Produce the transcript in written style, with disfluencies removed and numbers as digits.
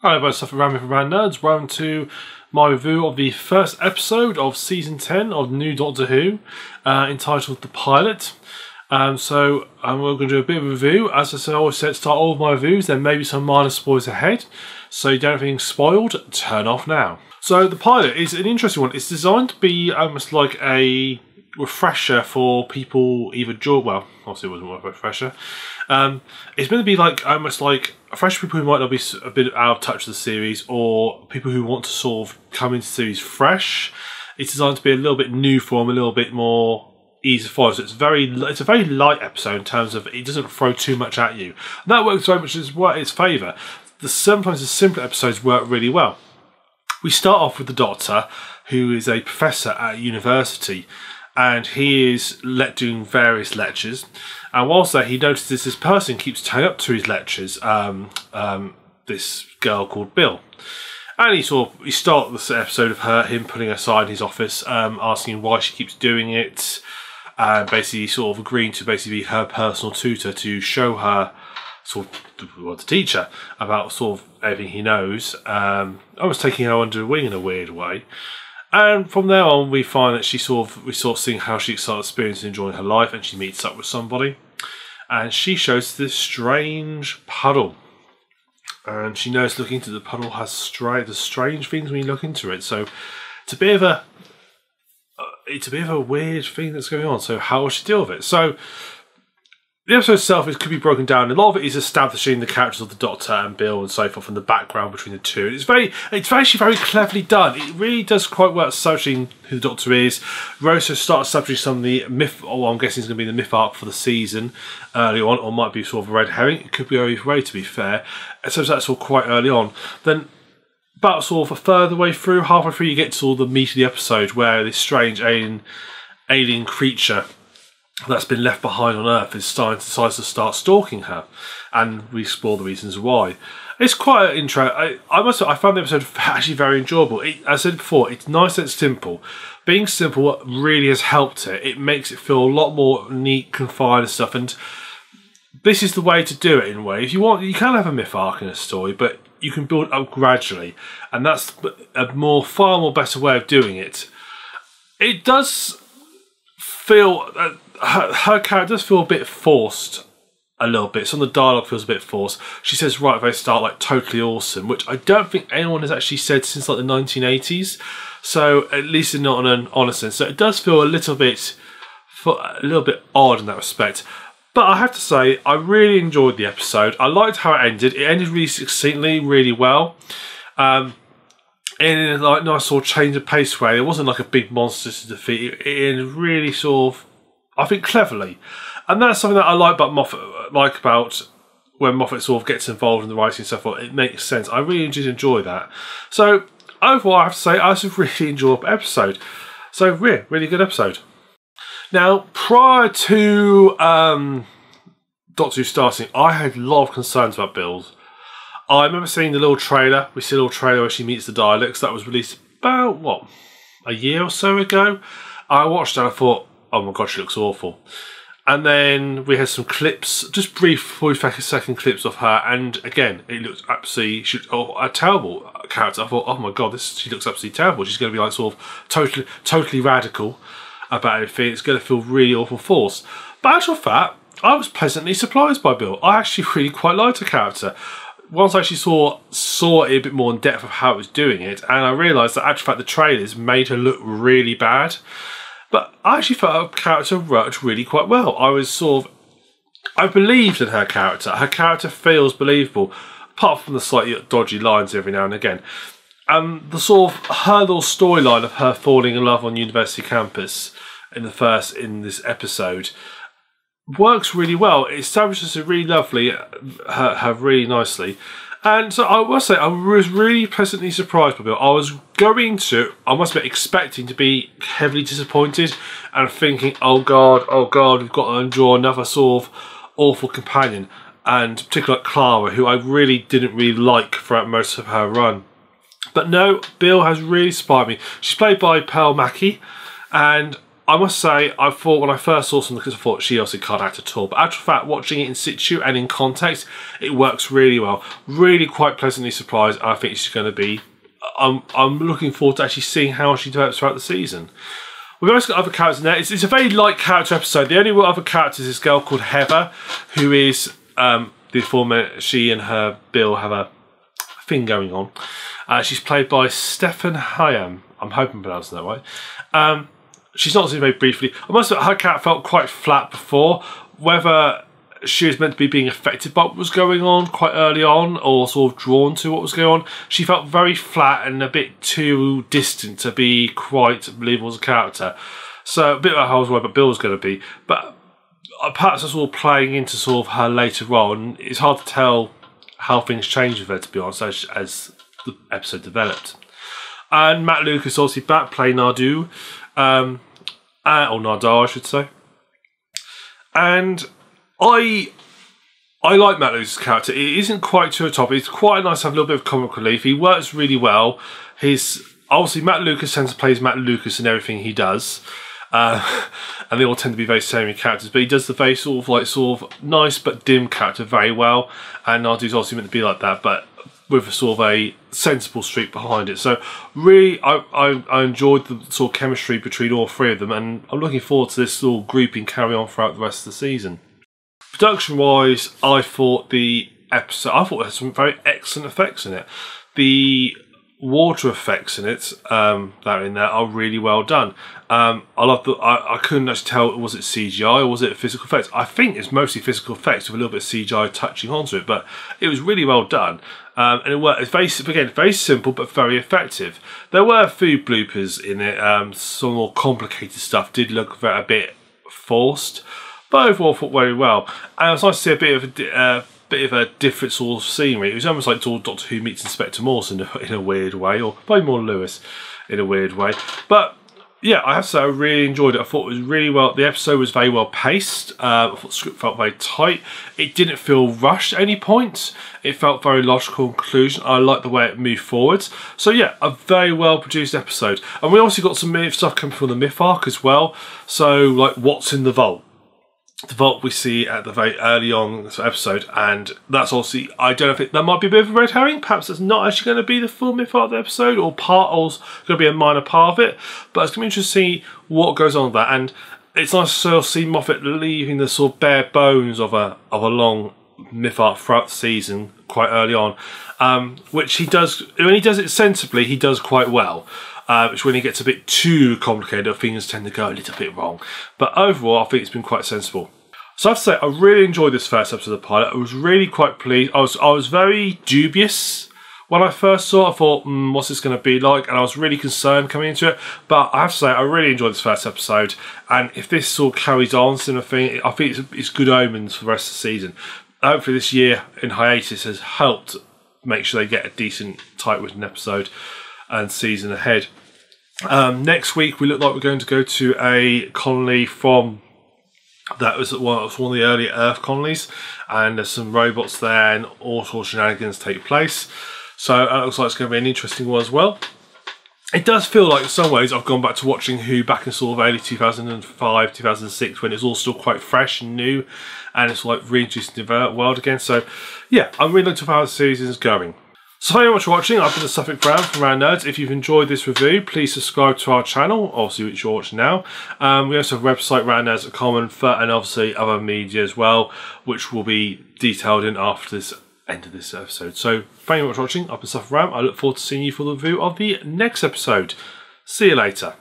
Hello, TheSuffolkRam from Rand Nerds. Welcome to my review of the first episode of Season 10 of New Doctor Who, entitled The Pilot. We're going to do a bit of a review. As I always said, start all of my reviews, there may be some minor spoilers ahead, so you don't have anything spoiled, turn off now. So The Pilot is an interesting one. It's designed to be almost like a refresher for people well, obviously it wasn't a refresher. It's meant to be like almost like fresh people who might not be a bit out of touch with the series, or people who want to sort of come into the series fresh. It's designed to be a little bit new for them, a little bit more easy to follow. So it's a very light episode in terms of it doesn't throw too much at you. And that works very much in its favour. Sometimes the simpler episodes work really well. We start off with the Doctor, who is a professor at university, and he is doing various lectures. And whilst there, he notices this person keeps turning up to his lectures, this girl called Bill. And he starts this episode of him putting her aside in his office, asking why she keeps doing it, and basically sort of agreeing to basically be her personal tutor to show her, the teacher, about sort of everything he knows. Almost taking her under the wing in a weird way. And from there on, we find that we sort of seeing how she starts experiencing and enjoying her life, and she meets up with somebody, and she shows this strange puddle, and she knows looking into the puddle has strange things when you look into it. So it's a bit of a weird thing that's going on. So how will she deal with it? So the episode itself could be broken down. A lot of it is establishing the characters of the Doctor and Bill and so forth, and the background between the two. It's actually very cleverly done. It really does quite well at establishing who the Doctor is. Rosa starts establishing some of the myth, or I'm guessing it's going to be the myth arc for the season early on, or might be sort of a red herring. It could be either way, to be fair. So that's all quite early on. Then about sort of a further way through, halfway through, you get to all the meat of the episode where this strange alien creature that's been left behind on Earth decides to start stalking her, and we explore the reasons why. It's quite interesting. I found the episode actually very enjoyable. As I said before, it's nice and simple. Being simple really has helped it. It makes it feel a lot more neat, confined and stuff, and this is the way to do it in a way. If you want, you can have a myth arc in a story, but you can build up gradually, and that's a far more better way of doing it. It does feel her character does feel a bit forced, a little bit. Some of the dialogue feels a bit forced. She says right at the very start, like, totally awesome, which I don't think anyone has actually said since like the 1980s. So at least not in an honest sense. So it does feel a little bit odd in that respect. But I have to say, I really enjoyed the episode. I liked how it ended. It ended really succinctly, really well. In a nice sort of change of pace way. It wasn't like a big monster to defeat. It ended really sort of, I think, cleverly. And that's something that I like about Moffat, about when Moffat sort of gets involved in the writing and stuff. It makes sense. I really did enjoy that. So overall, I have to say, I just really enjoyed the episode. So really good episode. Now, prior to Doctor Who starting, I had a lot of concerns about Bill's. I remember seeing the little trailer. We see a little trailer where she meets the Daleks. That was released about, what, a year or so ago? I watched it and I thought, oh my god, she looks awful. And then we had some clips, just brief 40-second clips of her, and again, it looked absolutely a terrible character. I thought, oh my god, she looks absolutely terrible. She's going to be like sort of totally radical about everything. It's going to feel really awful forced. But actual fact, I was pleasantly surprised by Bill. I actually really quite liked her character. Once I actually saw it a bit more in depth of how it was doing it, and I realised that actually fact the trailers made her look really bad. But I actually felt her character worked really quite well. I believed in her character. Her character feels believable, apart from the slightly dodgy lines every now and again. The sort of her little storyline of her falling in love on university campus in this episode works really well. It establishes her really lovely, her really nicely. And so I must say, I was really pleasantly surprised by Bill. I was I must admit, expecting to be heavily disappointed and thinking, oh god, we've got to endure another sort of awful companion. And particularly like Clara, who I really didn't like throughout most of her run. But no, Bill has really inspired me. She's played by Pearl Mackie, and I must say, I thought when I first saw something, because I thought she obviously can't act at all, but actual fact, watching it in situ and in context, it works really well. Really quite pleasantly surprised. I think she's going to be, I'm looking forward to actually seeing how she develops throughout the season. We've also got other characters in there. It's a very light character episode. The only other character is this girl called Heather, who is the former, she and her Bill have a thing going on. She's played by Stephen Hyam. I'm hoping I'm pronouncing that right. She's not seen very briefly. I must admit, her character felt quite flat before. Whether she was meant to be being affected by what was going on quite early on, or sort of drawn to what was going on, she felt very flat and a bit too distant to be quite believable as a character. So a bit like how I was worried about Bill was going to be. But perhaps that's all playing into sort of her later role, and it's hard to tell how things changed with her, to be honest, as the episode developed. And Matt Lucas obviously back, playing Nardu. Or Nardar, I should say. And I like Matt Lucas' character. It isn't quite to the top. It's quite nice to have a little bit of comic relief. He works really well. Obviously Matt Lucas tends to play as Matt Lucas in everything he does. And they all tend to be very samey characters, but he does the very sort of nice but dim character very well. And Nardu's obviously meant to be like that, but with a sort of a sensible streak behind it. So really, I enjoyed the sort of chemistry between all three of them, and I'm looking forward to this little grouping carry on throughout the rest of the season. Production wise, I thought the episode, there had some very excellent effects in it. The water effects in it, that are in there, are really well done. I love I couldn't actually tell, was it CGI or was it physical effects? I think it's mostly physical effects with a little bit of CGI touching onto it, but it was really well done. And it worked. It's very simple but very effective. There were a few bloopers in it. Some more complicated stuff did look a bit forced, but overall thought very well. And it was nice to see a bit of a different sort of scenery. It was almost like Doctor Who meets Inspector Morse in a weird way, or probably more Lewis in a weird way. But yeah, I have to say I really enjoyed it. I thought it was really well. The episode was very well paced. I thought the script felt very tight. It didn't feel rushed at any point. It felt very logical conclusion. I liked the way it moved forwards. So yeah, a very well produced episode. And we also got some myth stuff coming from the myth arc as well. So like, what's in the vault? The vault we see at the very early on in this episode, and that's obviously, I don't know if that might be a bit of a red herring. Perhaps it's not actually going to be the full myth part of the episode, or going to be a minor part of it. But it's going to be interesting to see what goes on with that. And it's nice to sort of see Moffat leaving the sort of bare bones of a long myth arc throughout the season quite early on, which he does. When he does it sensibly, he does quite well. Which when it gets a bit too complicated, things tend to go a little bit wrong. But overall, I think it's been quite sensible. So I have to say, I really enjoyed this first episode of the pilot. I was really quite pleased. I was very dubious when I first saw it. I thought, what's this going to be like? And I was really concerned coming into it. But I have to say, I really enjoyed this first episode. And if this sort of carries on, similar thing, I think it's good omens for the rest of the season. Hopefully this year in hiatus has helped make sure they get a decent, tight-written episode and season ahead. Next week we look like we're going to go to a colony that was one of the early Earth colonies, and there's some robots there and all sorts of shenanigans take place. So it looks like it's going to be an interesting one as well. It does feel like in some ways I've gone back to watching Who back in sort of early 2005, 2006, when it's all still quite fresh and new, and it's like reintroduced into the world again. So yeah, I'm really looking for how the season is going. So thank you very much for watching. I've been the TheSuffolkRam from Round Nerds. If you've enjoyed this review, please subscribe to our channel, obviously which you're watching now. We also have a website, roundnerds.com, and obviously other media as well, which will be detailed in after this end of this episode. So thank you very much for watching. I've been TheSuffolkRam. I look forward to seeing you for the review of the next episode. See you later.